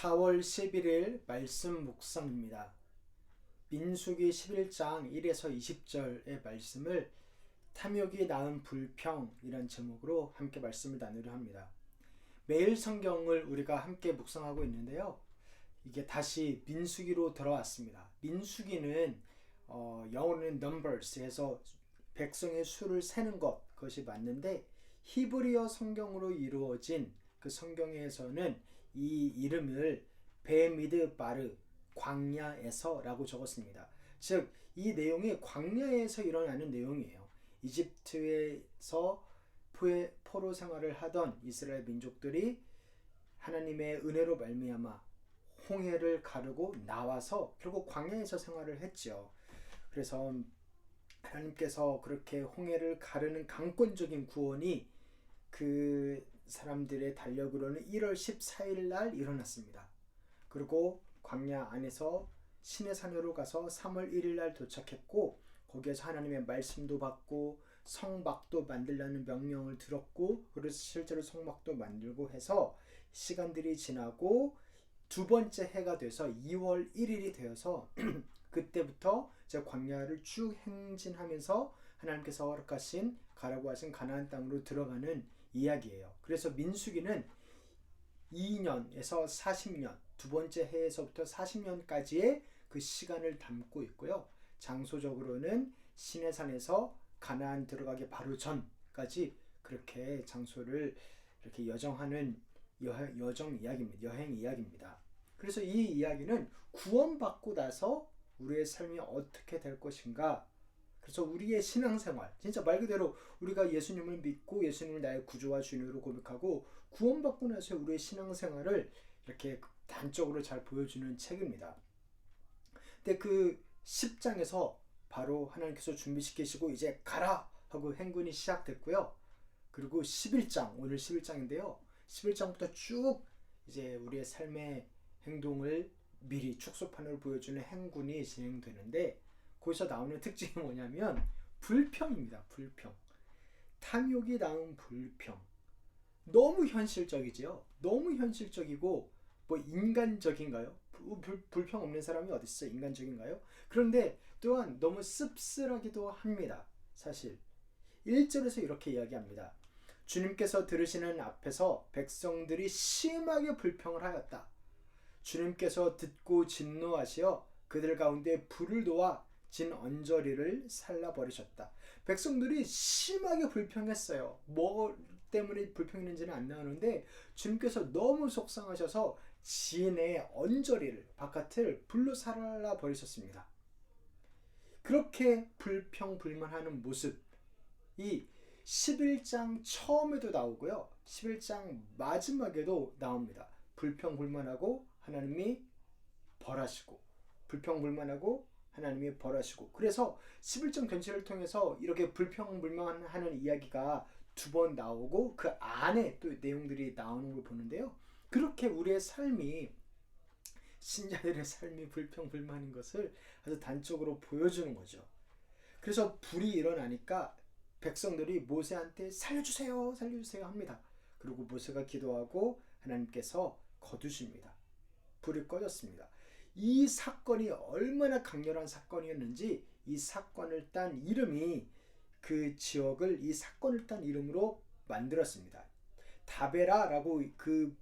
4월 11일 말씀 묵상입니다. 민수기 11장 1에서 20절의 말씀을 탐욕이 낳은 불평이란 제목으로 함께 말씀을 나누려 합니다. 매일 성경을 우리가 함께 묵상하고 있는데요. 이게 다시 민수기로 들어왔습니다. 민수기는 영어로는 numbers에서 백성의 수를 세는 그것이 맞는데 히브리어 성경으로 이루어진 그 성경에서는 이 이름을 베미드바르 광야에서 라고 적었습니다. 즉 이 내용이 광야에서 일어나는 내용이에요. 이집트에서 포로 생활을 하던 이스라엘 민족들이 하나님의 은혜로 말미암아 홍해를 가르고 나와서 결국 광야에서 생활을 했죠. 그래서 하나님께서 그렇게 홍해를 가르는 강권적인 구원이 그 사람들의 달력으로는 1월 14일 날 일어났습니다. 그리고 광야 안에서 시내산으로 가서 3월 1일 날 도착했고, 거기에서 하나님의 말씀도 받고 성막도 만들라는 명령을 들었고, 그래서 실제로 성막도 만들고 해서 시간들이 지나고 두 번째 해가 돼서 2월 1일이 되어서 그때부터 이제 광야를 쭉 행진하면서 하나님께서 허락하신 가라고 하신 가나안 땅으로 들어가는 이야기예요. 그래서 민수기는 2년에서 40년, 두 번째 해에서부터 40년까지의 그 시간을 담고 있고요. 장소적으로는 시내산에서 가나안 들어가기 바로 전까지 그렇게 장소를 이렇게 여정하는 여행 이야기입니다. 그래서 이 이야기는 구원받고 나서 우리의 삶이 어떻게 될 것인가, 그래서 우리의 신앙생활, 진짜 말 그대로 우리가 예수님을 믿고 예수님을 나의 구주와 주님으로 고백하고 구원받고 나서 우리의 신앙생활을 이렇게 단적으로 잘 보여주는 책입니다. 근데 그 10장에서 바로 하나님께서 준비시키시고 이제 가라 하고 행군이 시작됐고요. 그리고 11장, 오늘 11장인데요. 11장부터 쭉 이제 우리의 삶의 행동을 미리 축소판으로 보여주는 행군이 진행되는데, 거기서 나오는 특징이 뭐냐면 불평입니다. 불평. 탐욕이 낳은 불평. 너무 현실적이지요. 너무 현실적이고 뭐 인간적인가요? 불평 없는 사람이 어디 있어요? 인간적인가요? 그런데 또한 너무 씁쓸하기도 합니다. 사실 1절에서 이렇게 이야기합니다. 주님께서 들으시는 앞에서 백성들이 심하게 불평을 하였다. 주님께서 듣고 진노하시어 그들 가운데 불을 놓아 진 언저리를 살라버리셨다. 백성들이 심하게 불평했어요. 뭐 때문에 불평했는지는 안 나오는데 주님께서 너무 속상하셔서 진의 언저리를, 바깥을 불로 살라버리셨습니다. 그렇게 불평불만하는 모습이 11장 처음에도 나오고요. 11장 마지막에도 나옵니다. 불평불만하고 하나님이 벌하시고, 불평불만하고 하나님이 벌하시고. 그래서 11장 전체를 통해서 이렇게 불평불만하는 이야기가 두 번 나오고 그 안에 또 내용들이 나오는 걸 보는데요. 그렇게 우리의 삶이, 신자들의 삶이 불평불만인 것을 아주 단적으로 보여주는 거죠. 그래서 불이 일어나니까 백성들이 모세한테 살려주세요, 살려주세요 합니다. 그리고 모세가 기도하고 하나님께서 거두십니다. 불이 꺼졌습니다. 이 사건이 얼마나 강렬한 사건이었는지 이 사건을 딴 이름이, 그 지역을 이 사건을 딴 이름으로 만들었습니다. 다베라라고 그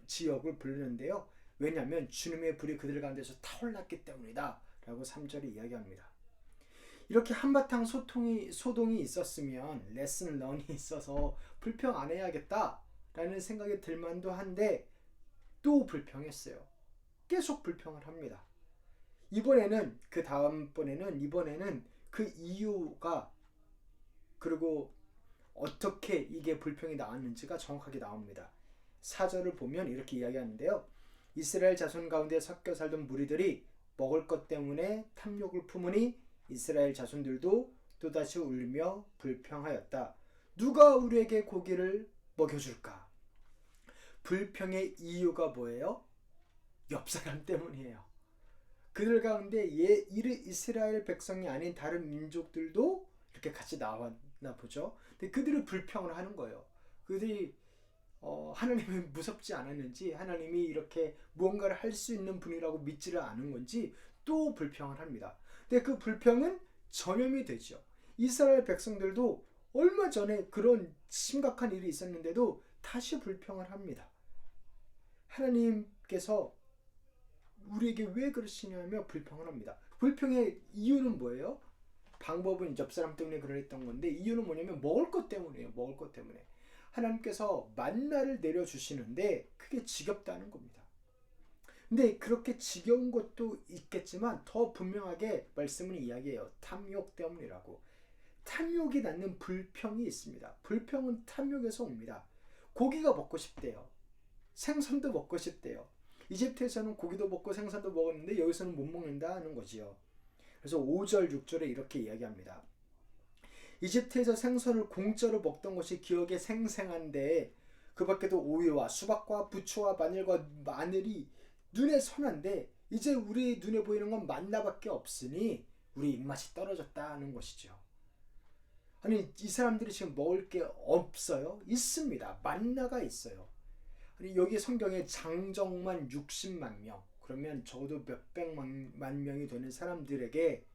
지역을 부르는데요. 왜냐하면 주님의 불이 그들 가운데서 타올랐기 때문이다 라고 3절에 이야기합니다. 이렇게 한바탕 소동이 있었으면 레슨 런이 있어서 불평 안 해야겠다 라는 생각이 들만도 한데 또 불평했어요. 계속 불평을 합니다. 이번에는 그 이유가, 그리고 어떻게 이게 불평이 나왔는지가 정확하게 나옵니다. 4절을 보면 이렇게 이야기하는데요. 이스라엘 자손 가운데 섞여 살던 무리들이 먹을 것 때문에 탐욕을 품으니 이스라엘 자손들도 또다시 울며 불평하였다. 누가 우리에게 고기를 먹여줄까? 불평의 이유가 뭐예요? 옆 사람 때문이에요. 그들 가운데 이스라엘 백성이 아닌 다른 민족들도 이렇게 같이 나왔나 보죠. 근데 그들이 불평을 하는 거예요. 그들이 하나님이 무섭지 않았는지, 하나님이 이렇게 무언가를 할 수 있는 분이라고 믿지를 않은 건지 또 불평을 합니다. 근데 그 불평은 전염이 되죠. 이스라엘 백성들도 얼마 전에 그런 심각한 일이 있었는데도 다시 불평을 합니다. 하나님께서 우리에게 왜 그러시냐며 불평을 합니다. 불평의 이유는 뭐예요? 방법은 옆 사람 때문에 그랬던 건데 이유는 뭐냐면 먹을 것 때문이에요. 먹을 것 때문에. 하나님께서 만나를 내려주시는데 그게 지겹다는 겁니다. 근데 그렇게 지겨운 것도 있겠지만 더 분명하게 말씀은 이야기해요. 탐욕 때문이라고. 탐욕이 낳는 불평이 있습니다. 불평은 탐욕에서 옵니다. 고기가 먹고 싶대요. 생선도 먹고 싶대요. 이집트에서는 고기도 먹고 생선도 먹었는데 여기서는 못 먹는다 하는 거지요. 그래서 5절 6절에 이렇게 이야기합니다. 이집트에서 생선을 공짜로 먹던 것이 기억에 생생한데 그 밖에도 오이와 수박과 부추와 마늘과 마늘이 눈에 선한데 이제 우리 눈에 보이는 건 만나밖에 없으니 우리 입맛이 떨어졌다는 것이죠. 아니 이 사람들이 지금 먹을 게 없어요? 있습니다. 만나가 있어요. 아니 여기 성경에 장정만 60만 명, 그러면 적어도 몇백만 명이 되는 사람들에게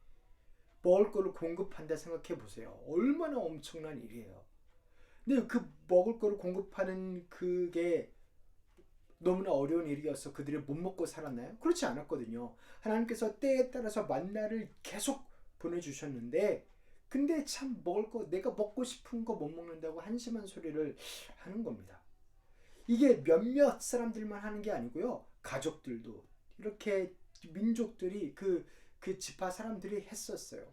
먹을 거를 공급한다 생각해 보세요. 얼마나 엄청난 일이에요. 근데 그 먹을 거를 공급하는 그게 너무나 어려운 일이어서 그들이 못 먹고 살았나요? 그렇지 않았거든요. 하나님께서 때에 따라서 만나를 계속 보내주셨는데 근데 참 먹을 거, 내가 먹고 싶은 거 못 먹는다고 한심한 소리를 하는 겁니다. 이게 몇몇 사람들만 하는 게 아니고요. 가족들도 이렇게 민족들이 그 지파 사람들이 했었어요.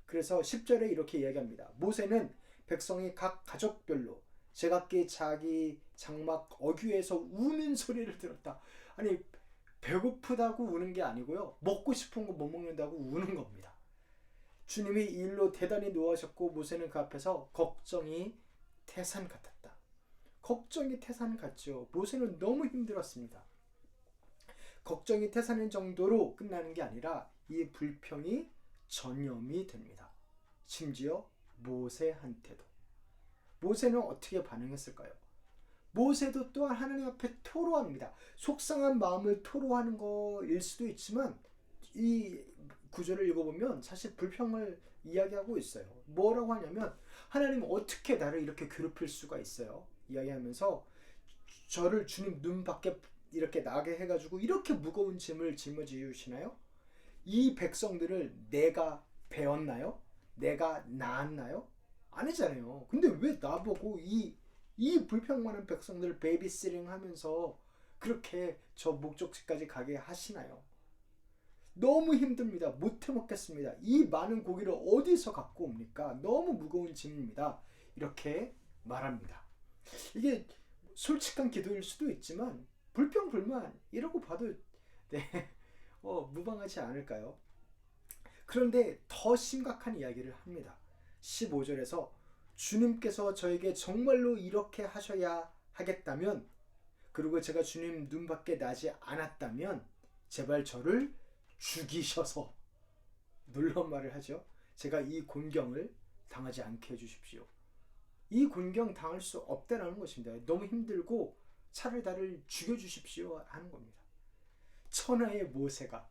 그래서 10절에 이렇게 이야기합니다. 모세는 백성이 각 가족별로 제각기 자기 장막 어귀에서 우는 소리를 들었다. 아니 배고프다고 우는 게 아니고요. 먹고 싶은 거 못 먹는다고 우는 겁니다. 주님이 이 일로 대단히 노하셨고 모세는 그 앞에서 걱정이 태산 같았다. 걱정이 태산 같죠. 모세는 너무 힘들었습니다. 걱정이 태산인 정도로 끝나는 게 아니라 이 불평이 전염이 됩니다. 심지어 모세한테도. 모세는 어떻게 반응했을까요? 모세도 또한 하나님 앞에 토로합니다. 속상한 마음을 토로하는 거일 수도 있지만 이 구절을 읽어보면 사실 불평을 이야기하고 있어요. 뭐라고 하냐면 하나님 어떻게 나를 이렇게 괴롭힐 수가 있어요? 이야기하면서 저를 주님 눈 밖에 이렇게 나게 해가지고 이렇게 무거운 짐을 짊어지시나요? 이 백성들을 내가 배웠나요? 내가 낳았나요? 아니잖아요. 근데 왜 나보고 이 불평 많은 백성들을 베이비시팅 하면서 그렇게 저 목적지까지 가게 하시나요? 너무 힘듭니다. 못해 먹겠습니다. 이 많은 고기를 어디서 갖고 옵니까? 너무 무거운 짐입니다. 이렇게 말합니다. 이게 솔직한 기도일 수도 있지만 불평 불만 이라고 봐도 네, 무방하지 않을까요? 그런데 더 심각한 이야기를 합니다. 15절에서 주님께서 저에게 정말로 이렇게 하셔야 하겠다면 그리고 제가 주님 눈밖에 나지 않았다면 제발 저를 죽이셔서 놀라운 말을 하죠. 제가 이 곤경을 당하지 않게 해주십시오. 이 곤경 당할 수 없다는 것입니다. 너무 힘들고 차라리 나를 죽여주십시오 하는 겁니다. 천하의 모세가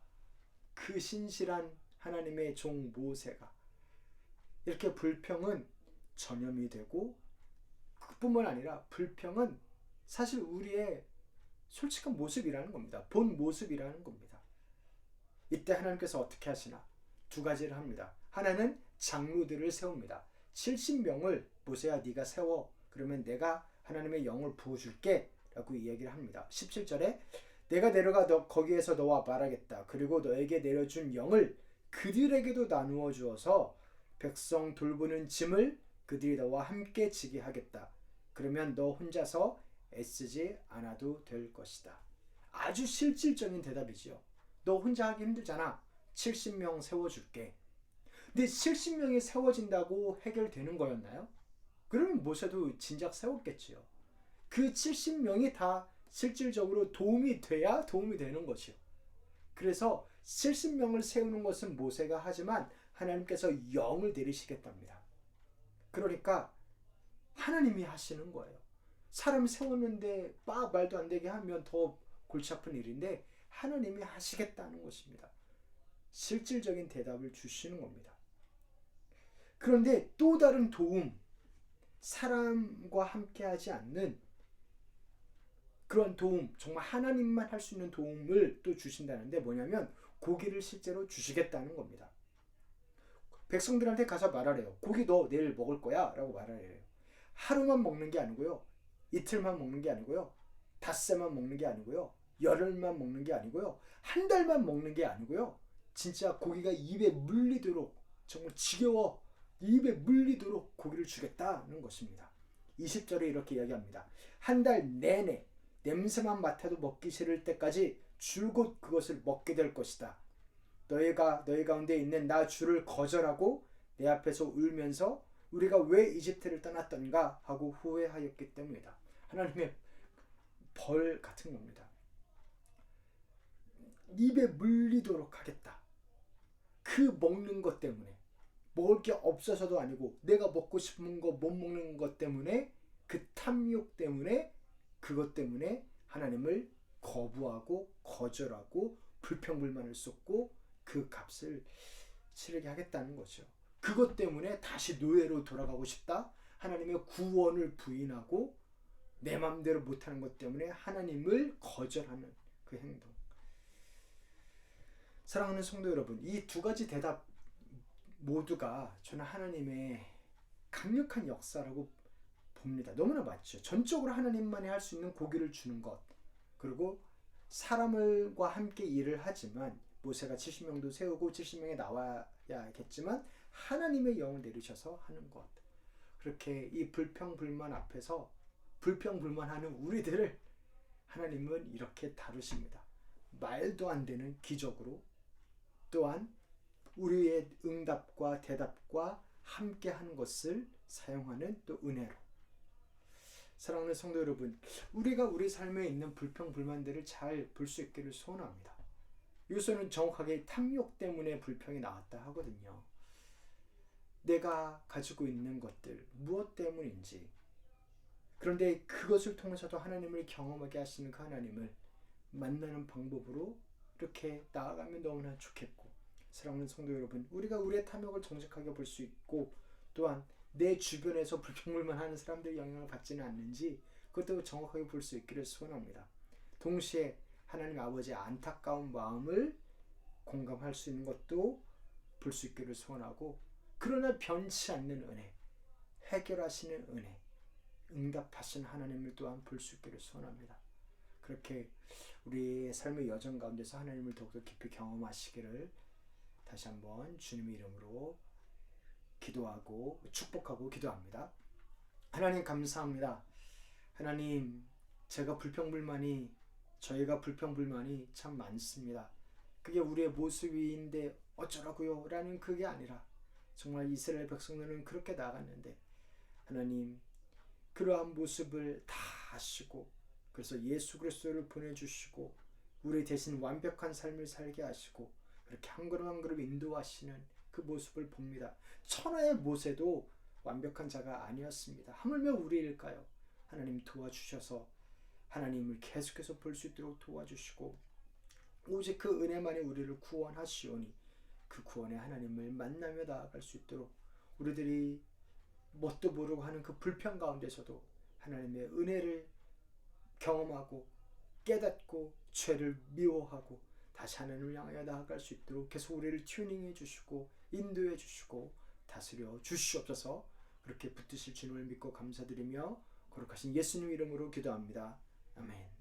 그 신실한 하나님의 종 모세가 이렇게 불평은 전염이 되고 그뿐만 아니라 불평은 사실 우리의 솔직한 모습이라는 겁니다. 본 모습이라는 겁니다. 이때 하나님께서 어떻게 하시나? 두 가지를 합니다. 하나는 장로들을 세웁니다. 70명을 모세야 네가 세워. 그러면 내가 하나님의 영을 부어줄게 라고 이야기를 합니다. 17절에 내가 내려가 거기에서 너와 말하겠다. 그리고 너에게 내려준 영을 그들에게도 나누어 주어서 백성 돌보는 짐을 그들이 너와 함께 지게 하겠다. 그러면 너 혼자서 애쓰지 않아도 될 것이다. 아주 실질적인 대답이지요. 너 혼자 하기 힘들잖아. 70명 세워줄게. 근데 70명이 세워진다고 해결되는 거였나요? 그러면 모세도 진작 세웠겠지요. 그 70명이 다 실질적으로 도움이 돼야 도움이 되는 것이요. 그래서 70명을 세우는 것은 모세가 하지만 하나님께서 영을 내리시겠답니다. 그러니까 하나님이 하시는 거예요. 사람 세웠는데 막 말도 안 되게 하면 더 골치 아픈 일인데 하나님이 하시겠다는 것입니다. 실질적인 대답을 주시는 겁니다. 그런데 또 다른 도움, 사람과 함께 하지 않는 그런 도움, 정말 하나님만 할 수 있는 도움을 또 주신다는데 뭐냐면 고기를 실제로 주시겠다는 겁니다. 백성들한테 가서 말하래요. 고기 너 내일 먹을 거야 라고 말하래요. 하루만 먹는 게 아니고요. 이틀만 먹는 게 아니고요. 닷새만 먹는 게 아니고요. 열흘만 먹는 게 아니고요. 한 달만 먹는 게 아니고요. 진짜 고기가 입에 물리도록, 정말 지겨워 입에 물리도록 고기를 주겠다는 것입니다. 20절에 이렇게 이야기합니다. 한 달 내내 냄새만 맡아도 먹기 싫을 때까지 줄곧 그것을 먹게 될 것이다. 너희 가운데 있는 나 주를 거절하고 내 앞에서 울면서 우리가 왜 이집트를 떠났던가 하고 후회하였기 때문이다. 하나님의 벌 같은 겁니다. 입에 물리도록 하겠다. 그 먹는 것 때문에, 먹을 게 없어서도 아니고 내가 먹고 싶은 거 못 먹는 것 때문에, 그 탐욕 때문에, 그것 때문에 하나님을 거부하고 거절하고 불평불만을 쏟고 그 값을 치르게 하겠다는 거죠. 그것 때문에 다시 노예로 돌아가고 싶다. 하나님의 구원을 부인하고 내 맘대로 못하는 것 때문에 하나님을 거절하는 그 행동. 사랑하는 성도 여러분, 이 두 가지 대답 모두가 저는 하나님의 강력한 역사라고 봅니다. 너무나 맞죠. 전적으로 하나님만이 할 수 있는 고기를 주는 것, 그리고 사람과 함께 일을 하지만 모세가 70명도 세우고 70명이 나와야겠지만 하나님의 영을 내리셔서 하는 것. 그렇게 이 불평불만 앞에서 불평불만하는 우리들을 하나님은 이렇게 다루십니다. 말도 안 되는 기적으로, 또한 우리의 응답과 대답과 함께하는 것을 사용하는 또 은혜로. 사랑하는 성도 여러분, 우리가 우리 삶에 있는 불평불만들을 잘 볼 수 있기를 소원합니다. 여기서는 정확하게 탐욕 때문에 불평이 나왔다 하거든요. 내가 가지고 있는 것들, 무엇 때문인지. 그런데 그것을 통해서도 하나님을 경험하게 하시는 그 하나님을 만나는 방법으로 이렇게 나아가면 너무나 좋겠고, 사랑하는 성도 여러분, 우리가 우리의 탐욕을 정직하게 볼 수 있고, 또한 내 주변에서 불평불만하는 사람들의 영향을 받지는 않는지 그것도 정확하게 볼 수 있기를 소원합니다. 동시에 하나님 아버지의 안타까운 마음을 공감할 수 있는 것도 볼 수 있기를 소원하고, 그러나 변치 않는 은혜, 해결하시는 은혜, 응답하신 하나님을 또한 볼 수 있기를 소원합니다. 그렇게 우리의 삶의 여정 가운데서 하나님을 더욱더 깊이 경험하시기를 다시 한번 주님의 이름으로 기도하고 축복하고 기도합니다. 하나님 감사합니다. 하나님, 저희가 불평불만이 참 많습니다. 그게 우리의 모습인데 어쩌라고요? 라는 그게 아니라 정말 이스라엘 백성들은 그렇게 나갔는데 하나님, 그러한 모습을 다 아시고, 그래서 예수 그리스도를 보내주시고 우리 대신 완벽한 삶을 살게 하시고 그렇게 한 걸음 한 걸음 인도하시는 그 모습을 봅니다. 천하의 모세도 완벽한 자가 아니었습니다. 하물며 우리일까요? 하나님 도와주셔서 하나님을 계속해서 볼 수 있도록 도와주시고, 오직 그 은혜만이 우리를 구원하시오니 그 구원의 하나님을 만나며 나아갈 수 있도록 우리들이 뭣도 모르고 하는 그 불평 가운데서도 하나님의 은혜를 경험하고 깨닫고 죄를 미워하고 다시 하나님을 향하여 나아갈 수 있도록 계속 우리를 튜닝해 주시고 인도해 주시고 다스려 주시옵소서. 그렇게 붙드실 주님을 믿고 감사드리며 거룩하신 예수님 이름으로 기도합니다. 아멘.